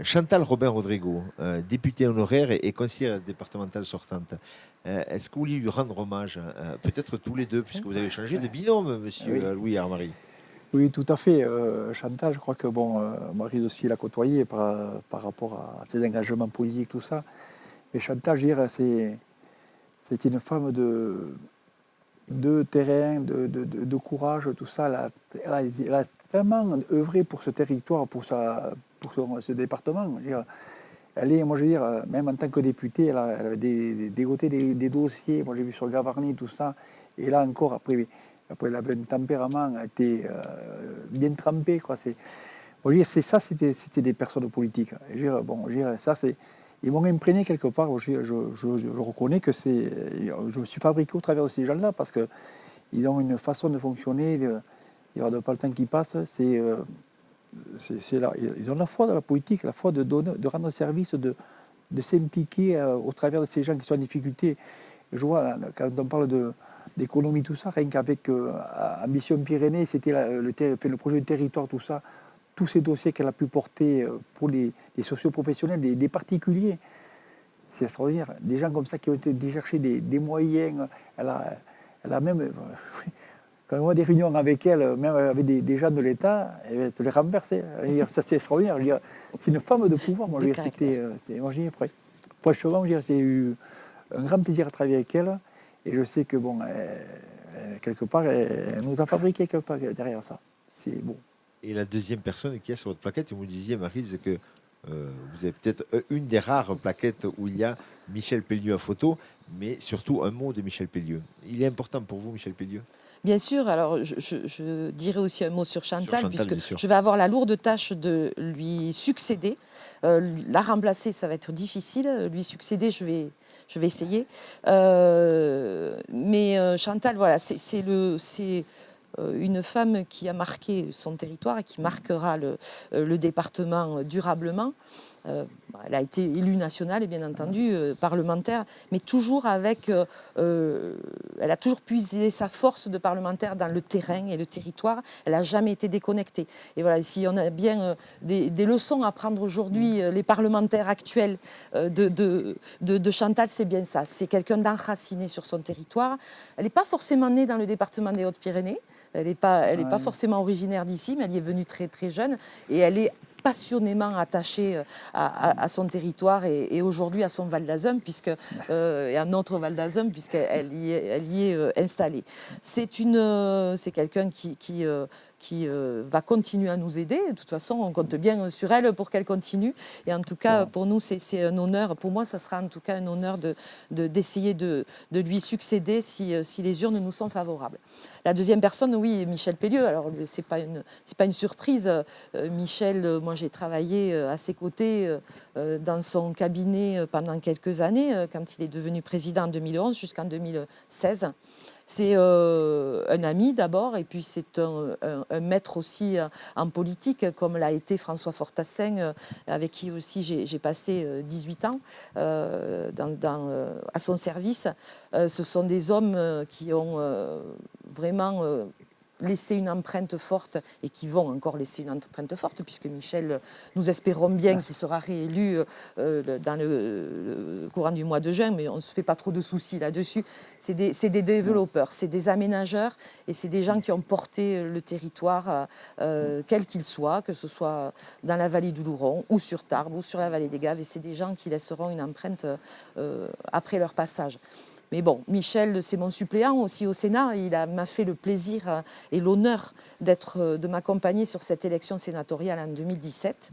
Chantal Robin-Rodrigo, députée honoraire et conseillère départementale sortante. Est-ce que vous vouliez lui rendre hommage, peut-être tous les 2, puisque vous avez changé de binôme, monsieur Louis Armary? Oui, tout à fait. Chantal, je crois que Marie aussi l'a côtoyé par rapport à ses engagements politiques, tout ça. Mais Chantal, je dirais, c'est une femme de terrain, de courage, tout ça. Elle a tellement œuvré pour ce territoire, pour ce département. Moi, je veux dire, même en tant que députée, elle avait dégoté des dossiers. Moi, j'ai vu sur Gavarnie, tout ça. Et là encore, après elle avait un tempérament, elle était bien trempée, quoi. C'était des personnes politiques. Ils m'ont imprégné quelque part. Je reconnais que je me suis fabriqué au travers de ces gens-là parce qu'ils ont une façon de fonctionner. Il n'y aura pas le temps qui passe. Ils ont la foi de la politique, la foi de rendre service, de s'impliquer au travers de ces gens qui sont en difficulté. Je vois, quand on parle d'économie, tout ça, rien qu'avec Ambition Pyrénées, c'était le projet de territoire, tout ça. Tous ces dossiers qu'elle a pu porter pour les socioprofessionnels, des particuliers. C'est extraordinaire. Des gens comme ça qui ont été chercher des moyens. Elle a même, quand on a des réunions avec elle, même avec des gens de l'État, elle te les renverser. Ça, c'est extraordinaire. C'est une femme de pouvoir. Moi, franchement, j'ai eu un grand plaisir à travailler avec elle. Et je sais que, quelque part, elle nous a fabriqué quelque part derrière ça. C'est bon. Et la deuxième personne qui est sur votre plaquette, vous me disiez, Marie, c'est que vous avez peut-être une des rares plaquettes où il y a Michel Pellieu en photo, mais surtout un mot de Michel Pellieu. Il est important pour vous, Michel Pellieu? Bien sûr, alors je dirais aussi un mot sur Chantal puisque je vais avoir la lourde tâche de lui succéder. La remplacer, ça va être difficile. Lui succéder, je vais essayer. Mais Chantal, voilà, c'est une femme qui a marqué son territoire et qui marquera le département durablement. Elle a été élue nationale et bien entendu parlementaire, mais toujours avec... elle a toujours puisé sa force de parlementaire dans le terrain et le territoire. Elle n'a jamais été déconnectée. Et voilà, si on a bien des leçons à prendre aujourd'hui, les parlementaires actuels de Chantal, c'est bien ça. C'est quelqu'un d'enraciné sur son territoire. Elle n'est pas forcément née dans le département des Hautes-Pyrénées. Elle n'est pas forcément originaire d'ici, mais elle y est venue très, très jeune. Et elle est passionnément attachée à son territoire et aujourd'hui à son Val d'Azun, et à notre Val d'Azun, puisqu'elle y est installée. C'est quelqu'un qui va continuer à nous aider. De toute façon, on compte bien sur elle pour qu'elle continue. Et en tout cas, pour nous, c'est un honneur. Pour moi, ça sera en tout cas un honneur d'essayer de lui succéder si les urnes nous sont favorables. La deuxième personne, oui, Michel Pellieu. Alors, c'est pas une surprise. Michel, moi, j'ai travaillé à ses côtés dans son cabinet pendant quelques années, quand il est devenu président en 2011 jusqu'en 2016. C'est un ami d'abord, et puis c'est un maître aussi en politique, comme l'a été François Fortassin, avec qui aussi j'ai passé 18 ans à son service. Ce sont des hommes qui ont vraiment laissé une empreinte forte et qui vont encore laisser une empreinte forte, puisque Michel, nous espérons bien qu'il sera réélu dans le courant du mois de juin, mais on ne se fait pas trop de soucis là-dessus. C'est des développeurs, c'est des aménageurs et c'est des gens qui ont porté le territoire, quel qu'il soit, que ce soit dans la vallée du Louron ou sur Tarbes ou sur la vallée des Gaves, et c'est des gens qui laisseront une empreinte après leur passage. Mais bon, Michel, c'est mon suppléant aussi au Sénat. Il m'a fait le plaisir et l'honneur de m'accompagner sur cette élection sénatoriale en 2017.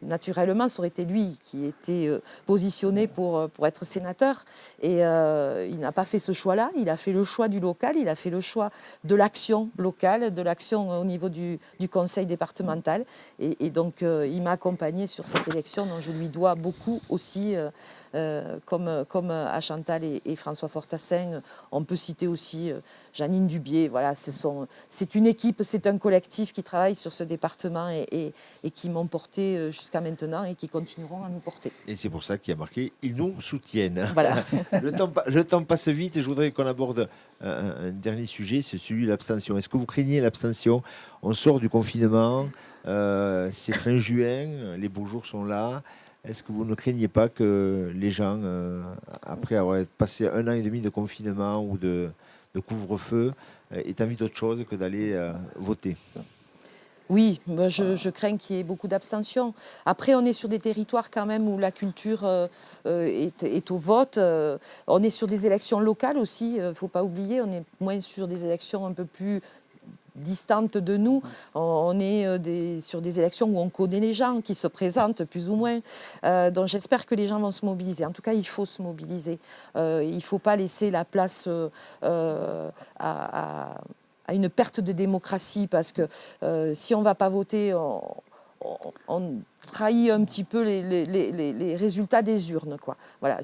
Naturellement, ça aurait été lui qui était positionné pour être sénateur. Et il n'a pas fait ce choix-là. Il a fait le choix du local, il a fait le choix de l'action locale, de l'action au niveau du conseil départemental. Et donc, il m'a accompagné sur cette élection dont je lui dois beaucoup aussi, comme à Chantal et François Fortassin. On peut citer aussi Janine Dubié. Voilà, c'est une équipe, c'est un collectif qui travaille sur ce département et qui m'ont porté jusqu'à maintenant et qui continueront à nous porter. Et c'est pour ça qu'il y a marqué « Ils nous soutiennent ». Voilà. Le temps passe vite et je voudrais qu'on aborde un dernier sujet, c'est celui de l'abstention. Est-ce que vous craignez l'abstention? On sort du confinement, c'est fin juin, les beaux jours sont là. Est-ce que vous ne craignez pas que les gens, après avoir passé 1 an et demi de confinement ou de couvre-feu, aient envie d'autre chose que d'aller voter? Oui, je crains qu'il y ait beaucoup d'abstention. Après, on est sur des territoires quand même où la culture est au vote. On est sur des élections locales aussi, il ne faut pas oublier. On est moins sur des élections un peu plus distantes de nous. On est sur des élections où on connaît les gens qui se présentent plus ou moins. Donc j'espère que les gens vont se mobiliser. En tout cas, il faut se mobiliser. Il ne faut pas laisser la place à une perte de démocratie, parce que si on ne va pas voter, on trahit un petit peu les résultats des urnes, quoi. Voilà,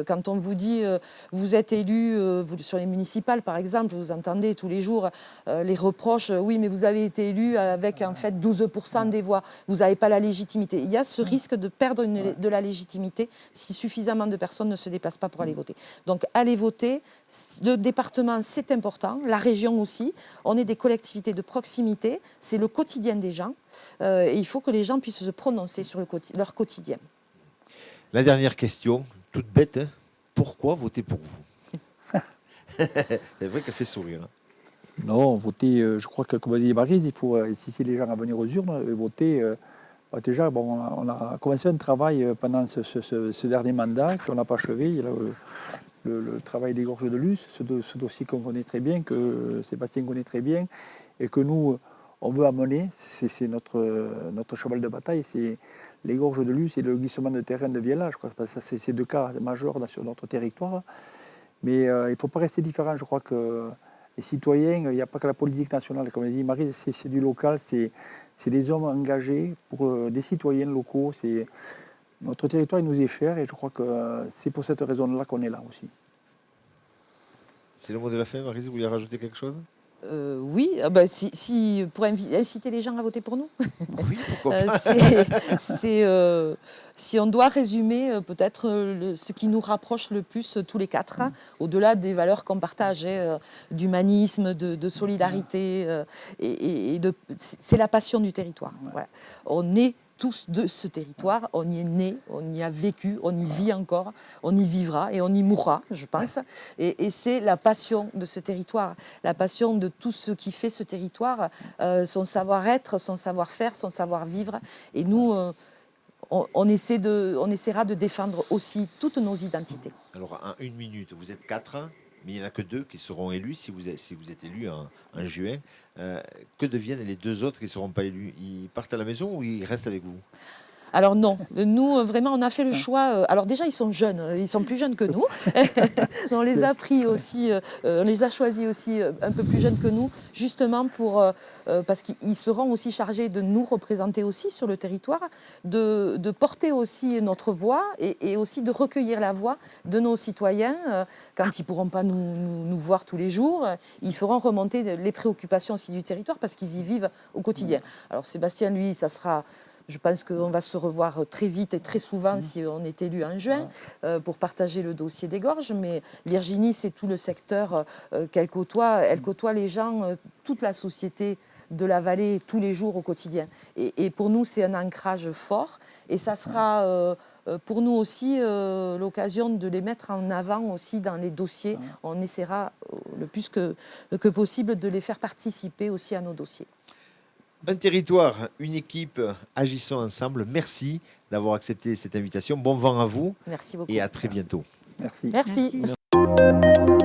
quand on vous dit vous êtes élu sur les municipales par exemple, vous entendez tous les jours les reproches, oui mais vous avez été élu avec en fait 12% des voix, vous n'avez pas la légitimité. Il y a ce risque de perdre de la légitimité si suffisamment de personnes ne se déplacent pas pour aller voter. Donc allez voter, le département c'est important, la région aussi, on est des collectivités de proximité, c'est le quotidien des gens et il faut que les gens puissent se prononcer sur leur quotidien. La dernière question, toute bête, hein. Pourquoi voter pour vous? C'est vrai qu'elle fait sourire. Non, voter, je crois que comme a dit Maryse, il faut inciter les gens à venir aux urnes et voter. Déjà, bon, on a commencé un travail pendant ce dernier mandat qu'on n'a pas achevé. Il y a le travail des gorges de Luce, ce dossier qu'on connaît très bien, que Sébastien connaît très bien, et que nous, on veut amener. C'est notre cheval de bataille, c'est les gorges de Luce et le glissement de terrain de Viella. Je crois que c'est ces 2 cas majeurs sur notre territoire. Mais il ne faut pas rester différent. Je crois que les citoyens, il n'y a pas que la politique nationale, comme l'a dit Marie, c'est du local, c'est des hommes engagés pour des citoyens locaux. Notre territoire il nous est cher et je crois que c'est pour cette raison-là qu'on est là aussi. C'est le mot de la fin, Maryse, vous voulez rajouter quelque chose? Oui, pour inciter les gens à voter pour nous. Oui, pourquoi pas. Si on doit résumer peut-être ce qui nous rapproche le plus tous les quatre, au-delà des valeurs qu'on partage, d'humanisme, de solidarité, c'est la passion du territoire. Voilà. On est tous de ce territoire, on y est né, on y a vécu, on y vit encore, on y vivra et on y mourra, je pense. Et c'est la passion de ce territoire, la passion de tout ce qui fait ce territoire, son savoir-être, son savoir-faire, son savoir-vivre. Et nous, on essaiera de défendre aussi toutes nos identités. Alors, en 1 minute, vous êtes 4, mais il n'y en a que 2 qui seront élus si vous êtes élus en juin. Que deviennent les 2 autres qui ne seront pas élus? Ils partent à la maison ou ils restent avec vous? Alors non, nous vraiment on a fait le choix. Alors déjà ils sont jeunes, ils sont plus jeunes que nous. On les a pris aussi, on les a choisis aussi un peu plus jeunes que nous, justement parce qu'ils seront aussi chargés de nous représenter aussi sur le territoire, de porter aussi notre voix et aussi de recueillir la voix de nos citoyens quand ils pourront pas nous voir tous les jours. Ils feront remonter les préoccupations aussi du territoire parce qu'ils y vivent au quotidien. Alors Sébastien, lui, ça sera. Je pense qu'on va se revoir très vite et très souvent si on est élu en juin pour partager le dossier des gorges. Mais Virginie, c'est tout le secteur qu'elle côtoie. Elle côtoie les gens, toute la société de la vallée tous les jours au quotidien. Et pour nous, c'est un ancrage fort. Et ça sera pour nous aussi l'occasion de les mettre en avant aussi dans les dossiers. On essaiera le plus que possible de les faire participer aussi à nos dossiers. Un territoire, une équipe, agissons ensemble. Merci d'avoir accepté cette invitation. Bon vent à vous. Merci beaucoup. Et à très bientôt. Merci. Merci. Merci.